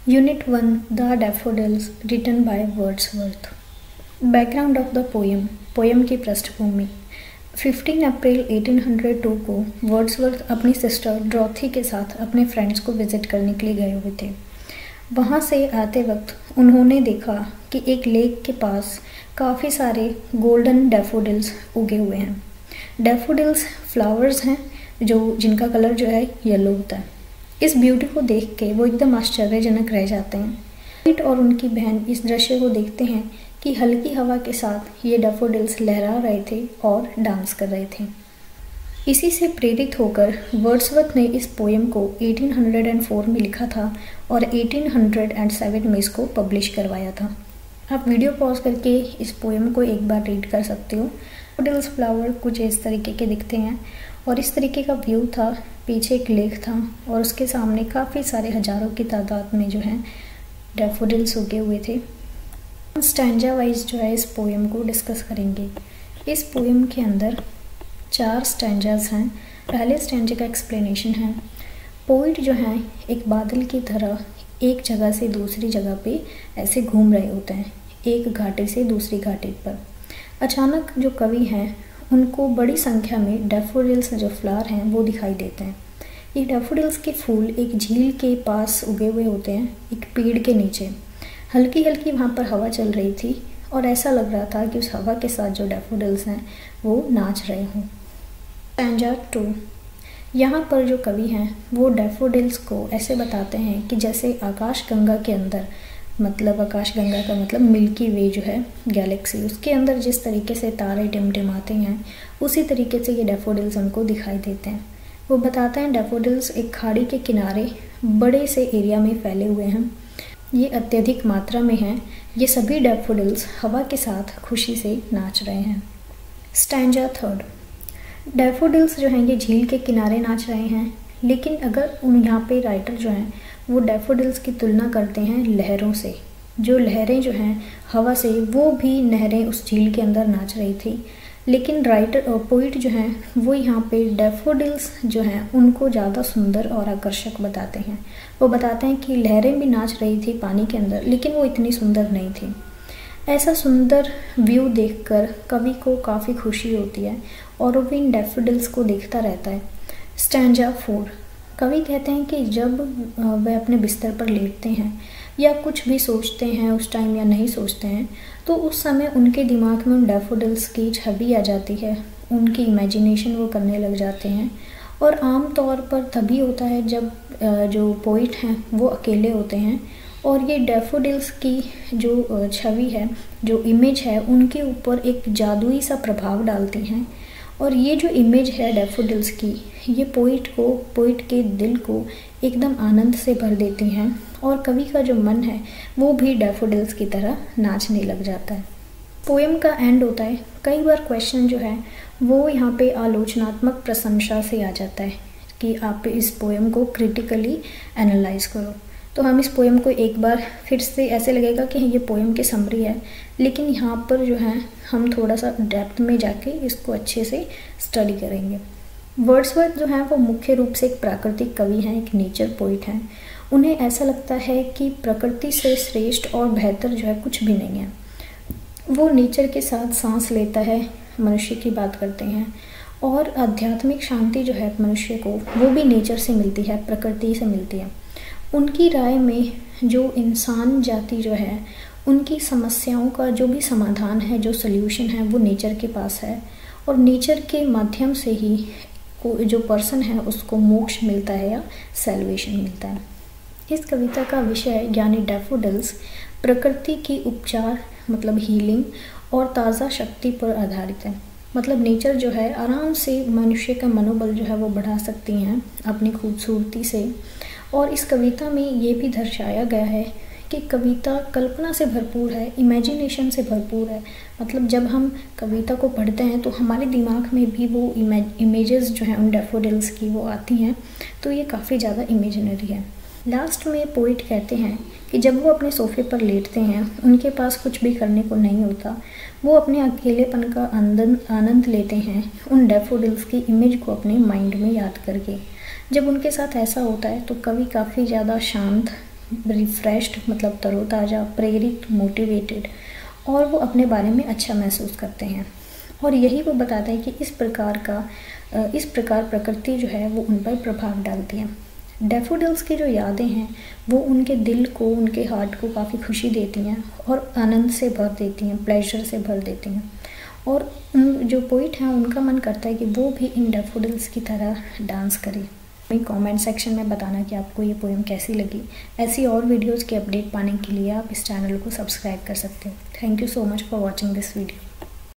Unit 1 The Daffodils written by Wordsworth. Background of the poem. Poem की पृष्ठभूमि। 15 अप्रैल 1802 को Wordsworth अपनी सिस्टर ड्रॉथी के साथ अपने फ्रेंड्स को विजिट करने के लिए गए हुए थे। वहाँ से आते वक्त उन्होंने देखा कि एक लेक के पास काफ़ी सारे गोल्डन डैफोडिल्स उगे हुए हैं। डैफोडिल्स फ्लावर्स हैं जिनका कलर जो है येलो होता है। इस ब्यूटी को देख के वो एकदम आश्चर्यजनक रह जाते हैं। पीट और उनकी बहन इस दृश्य को देखते हैं कि हल्की हवा के साथ ये डैफोडिल्स लहरा रहे थे और डांस कर रहे थे। इसी से प्रेरित होकर वर्ड्सवर्थ ने इस पोएम को 1804 में लिखा था और 1807 में इसको पब्लिश करवाया था। आप वीडियो पॉज करके इस पोएम को एक बार रीड कर सकते हो। डैफोडिल्स फ्लावर कुछ इस तरीके के दिखते हैं और इस तरीके का व्यू था। पीछे एक लेक था और उसके सामने काफ़ी सारे हज़ारों की तादाद में जो है डैफोडिल्स उगे हुए थे। स्टैंजा वाइज जो है इस पोएम को डिस्कस करेंगे। इस पोएम के अंदर 4 स्टैंजास हैं। पहले स्टैंजे का एक्सप्लेनेशन है। पोइट जो हैं एक बादल की तरह एक जगह से दूसरी जगह पे ऐसे घूम रहे होते हैं, एक घाटी से दूसरी घाटी पर। अचानक जो कवि हैं उनको बड़ी संख्या में डैफोडिल्स जो फ्लावर हैं वो दिखाई देते हैं। ये डैफोडिल्स के फूल एक झील के पास उगे हुए होते हैं, एक पेड़ के नीचे। हल्की हल्की वहाँ पर हवा चल रही थी और ऐसा लग रहा था कि उस हवा के साथ जो डैफोडिल्स हैं वो नाच रहे हों। स्टैंजा 2। यहाँ पर जो कवि हैं वो डैफोडिल्स को ऐसे बताते हैं कि जैसे आकाशगंगा के अंदर, मतलब आकाशगंगा का मतलब मिल्की वे जो है गैलेक्सी, उसके अंदर जिस तरीके से तारे टिमटिमाते हैं उसी तरीके से ये डैफोडिल्स उनको दिखाई देते हैं। वो बताते हैं डैफोडिल्स एक खाड़ी के किनारे बड़े से एरिया में फैले हुए हैं। ये अत्यधिक मात्रा में हैं। ये सभी डैफोडिल्स हवा के साथ खुशी से नाच रहे हैं। स्टैंजा 3। डैफोडिल्स जो हैं ये झील के किनारे नाच रहे हैं, लेकिन अगर यहाँ पे राइटर जो हैं वो डैफोडिल्स की तुलना करते हैं लहरों से। जो लहरें जो हैं हवा से, वो भी नहरें उस झील के अंदर नाच रही थी। लेकिन राइटर और पोइट जो हैं वो यहाँ पे डैफोडिल्स जो हैं उनको ज़्यादा सुंदर और आकर्षक बताते हैं। वो बताते हैं कि लहरें भी नाच रही थी पानी के अंदर, लेकिन वो इतनी सुंदर नहीं थी। ऐसा सुंदर व्यू देखकर कवि को काफ़ी खुशी होती है और वो इन डैफोडिल्स को देखता रहता है। स्टैंजा 4। कवि कहते हैं कि जब वह अपने बिस्तर पर लेटते हैं या कुछ भी सोचते हैं उस टाइम या नहीं सोचते हैं, तो उस समय उनके दिमाग में उन डैफोडिल्स की छवि आ जाती है, उनकी इमेजिनेशन वो करने लग जाते हैं। और आम तौर पर तभी होता है जब जो पोइट हैं वो अकेले होते हैं और ये डैफोडिल्स की जो छवि है, जो इमेज है, उनके ऊपर एक जादुई सा प्रभाव डालती हैं। और ये जो इमेज है डैफोडिल्स की, ये पोइट के दिल को एकदम आनंद से भर देती हैं और कवि का जो मन है वो भी डैफोडिल्स की तरह नाचने लग जाता है। पोएम का एंड होता है। कई बार क्वेश्चन जो है वो यहाँ पे आलोचनात्मक प्रशंसा से आ जाता है कि आप इस पोएम को क्रिटिकली एनालाइज करो। तो हम इस पोएम को एक बार फिर से ऐसे लगेगा कि ये पोएम की समरी है, लेकिन यहाँ पर जो है हम थोड़ा सा डेप्थ में जाके इसको अच्छे से स्टडी करेंगे। वर्ड्सवर्थ जो हैं वो मुख्य रूप से एक प्राकृतिक कवि हैं, एक नेचर पोइट हैं। उन्हें ऐसा लगता है कि प्रकृति से श्रेष्ठ और बेहतर जो है कुछ भी नहीं है। वो नेचर के साथ सांस लेता है, मनुष्य की बात करते हैं, और आध्यात्मिक शांति जो है मनुष्य को वो भी नेचर से मिलती है, प्रकृति से मिलती है। उनकी राय में जो इंसान जाति जो है उनकी समस्याओं का जो भी समाधान है, जो सल्यूशन है, वो नेचर के पास है और नेचर के माध्यम से ही जो पर्सन है उसको मोक्ष मिलता है या सैल्वेशन मिलता है। इस कविता का विषय यानी डैफोडिल्स प्रकृति की उपचार मतलब हीलिंग और ताज़ा शक्ति पर आधारित है। मतलब नेचर जो है आराम से मनुष्य का मनोबल जो है वो बढ़ा सकती हैं अपनी खूबसूरती से। और इस कविता में ये भी दर्शाया गया है कि कविता कल्पना से भरपूर है, इमेजिनेशन से भरपूर है। मतलब जब हम कविता को पढ़ते हैं तो हमारे दिमाग में भी वो इमेजेस जो हैं उन डैफोडिल्स की वो आती हैं, तो ये काफ़ी ज़्यादा इमेजिनरी है। लास्ट में पोइट कहते हैं कि जब वो अपने सोफे पर लेटते हैं, उनके पास कुछ भी करने को नहीं होता, वो अपने अकेलेपन का आनंद लेते हैं उन डैफोडिल्स की इमेज को अपने माइंड में याद करके। जब उनके साथ ऐसा होता है तो कवि काफ़ी ज़्यादा शांत रिफ्रेश्ड मतलब तरोताज़ा, प्रेरित, मोटिवेटेड, और वो अपने बारे में अच्छा महसूस करते हैं। और यही वो बताता है कि इस प्रकार प्रकृति जो है वो उन पर प्रभाव डालती है। डैफोडिल्स की जो यादें हैं वो उनके दिल को, उनके हार्ट को काफ़ी खुशी देती हैं और आनंद से भर देती हैं, प्लेजर से भर देती हैं। और जो पोइट हैं उनका मन करता है कि वो भी इन डैफोडिल्स की तरह डांस करें। कमेंट सेक्शन में बताना कि आपको ये पोएम कैसी लगी। ऐसी और वीडियोज़ की अपडेट पाने के लिए आप इस चैनल को सब्सक्राइब कर सकते हो। Thank you so much for watching this video.